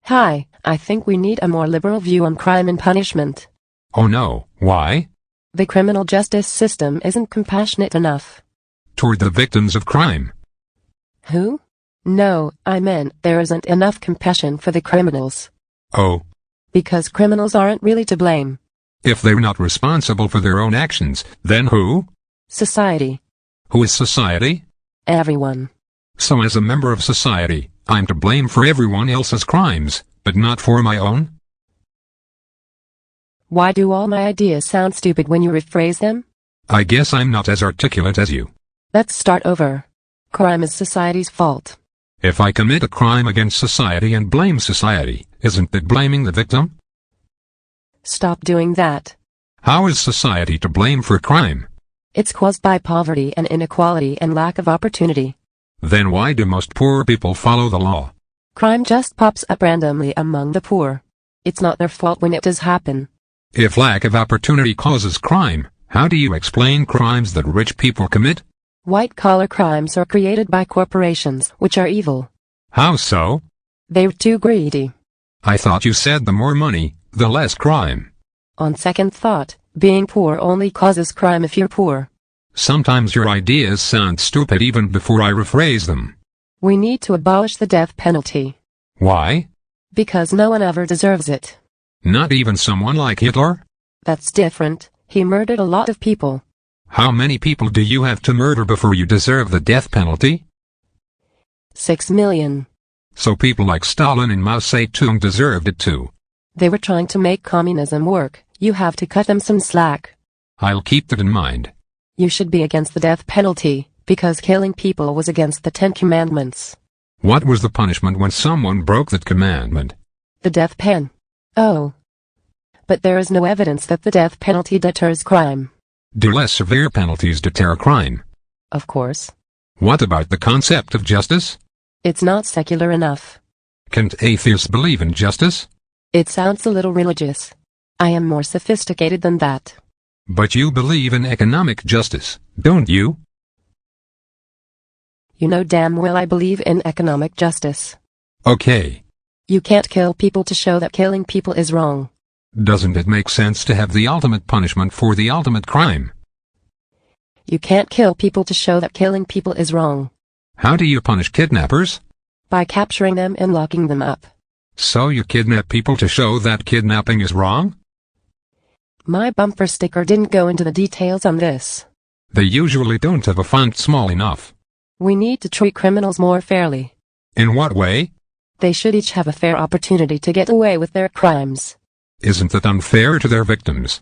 Hi, I think we need a more liberal view on crime and punishment. Oh no, why? The criminal justice system isn't compassionate enough. Toward the victims of crime. Who? No, I meant there isn't enough compassion for the criminals. Oh. Because criminals aren't really to blame. If they're not responsible for their own actions, then who? Society. Who is society? Everyone. So as a member of society, I'm to blame for everyone else's crimes, but not for my own? Why do all my ideas sound stupid when you rephrase them? I guess I'm not as articulate as you. Let's start over. Crime is society's fault. If I commit a crime against society and blame society, isn't that blaming the victim? Stop doing that. How is society to blame for crime? It's caused by poverty and inequality and lack of opportunity. Then why do most poor people follow the law? Crime just pops up randomly among the poor. It's not their fault when it does happen. If lack of opportunity causes crime, how do you explain crimes that rich people commit? White-collar crimes are created by corporations, which are evil. How so? They're too greedy. I thought you said the more money, the less crime. On second thought, being poor only causes crime if you're poor. Sometimes your ideas sound stupid even before I rephrase them. We need to abolish the death penalty. Why? Because no one ever deserves it. Not even someone like Hitler? That's different. He murdered a lot of people. How many people do you have to murder before you deserve the death penalty? 6 million. So people like Stalin and Mao Zedong deserved it too. They were trying to make communism work. You have to cut them some slack. I'll keep that in mind. You should be against the death penalty, because killing people was against the 10 Commandments. What was the punishment when someone broke that commandment? The death pen. Oh. But there is no evidence that the death penalty deters crime. Do less severe penalties deter crime? Of course. What about the concept of justice? It's not secular enough. Can't atheists believe in justice? It sounds a little religious. I am more sophisticated than that. But you believe in economic justice, don't you? You know damn well I believe in economic justice. Okay. You can't kill people to show that killing people is wrong. Doesn't it make sense to have the ultimate punishment for the ultimate crime? You can't kill people to show that killing people is wrong. How do you punish kidnappers? By capturing them and locking them up. So you kidnap people to show that kidnapping is wrong? My bumper sticker didn't go into the details on this. They usually don't have a font small enough. We need to treat criminals more fairly. In what way? They should each have a fair opportunity to get away with their crimes. Isn't that unfair to their victims?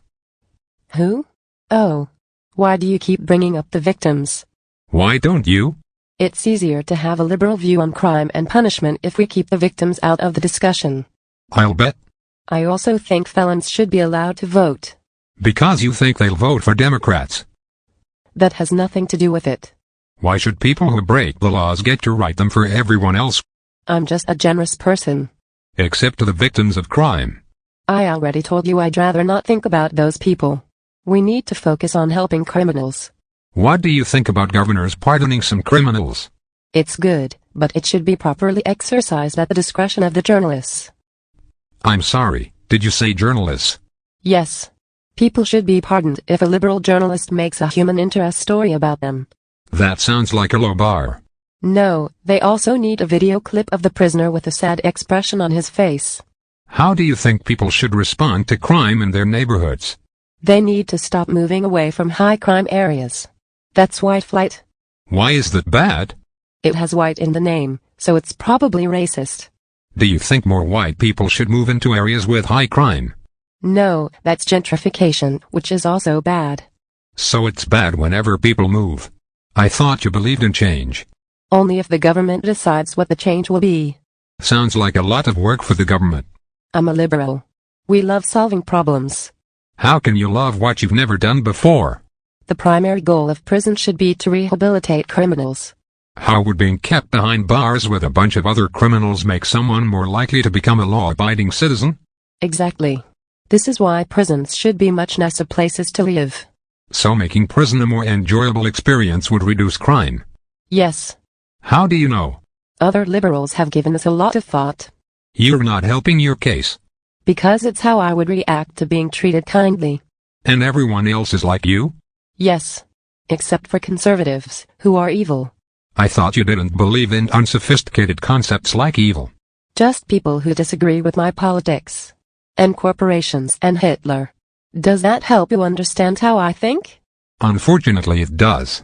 Who? Oh. Why do you keep bringing up the victims? Why don't you? It's easier to have a liberal view on crime and punishment if we keep the victims out of the discussion. I'll bet. I also think felons should be allowed to vote. Because you think they'll vote for Democrats. That has nothing to do with it. Why should people who break the laws get to write them for everyone else? I'm just a generous person. Except to the victims of crime. I already told you I'd rather not think about those people. We need to focus on helping criminals. What do you think about governors pardoning some criminals? It's good, but it should be properly exercised at the discretion of the journalists. I'm sorry, did you say journalists? Yes. People should be pardoned if a liberal journalist makes a human interest story about them. That sounds like a low bar. No, they also need a video clip of the prisoner with a sad expression on his face. How do you think people should respond to crime in their neighborhoods? They need to stop moving away from high crime areas. That's white flight. Why is that bad? It has white in the name, so it's probably racist. Do you think more white people should move into areas with high crime? No, that's gentrification, which is also bad. So it's bad whenever people move. I thought you believed in change. Only if the government decides what the change will be. Sounds like a lot of work for the government. I'm a liberal. We love solving problems. How can you love what you've never done before? The primary goal of prison should be to rehabilitate criminals. How would being kept behind bars with a bunch of other criminals make someone more likely to become a law-abiding citizen? Exactly. This is why prisons should be much nicer places to live. So making prison a more enjoyable experience would reduce crime? Yes. How do you know? Other liberals have given this a lot of thought. You're not helping your case. Because it's how I would react to being treated kindly. And everyone else is like you? Yes. Except for conservatives, who are evil. I thought you didn't believe in unsophisticated concepts like evil. Just people who disagree with my politics. And corporations and Hitler. Does that help you understand how I think? Unfortunately it does.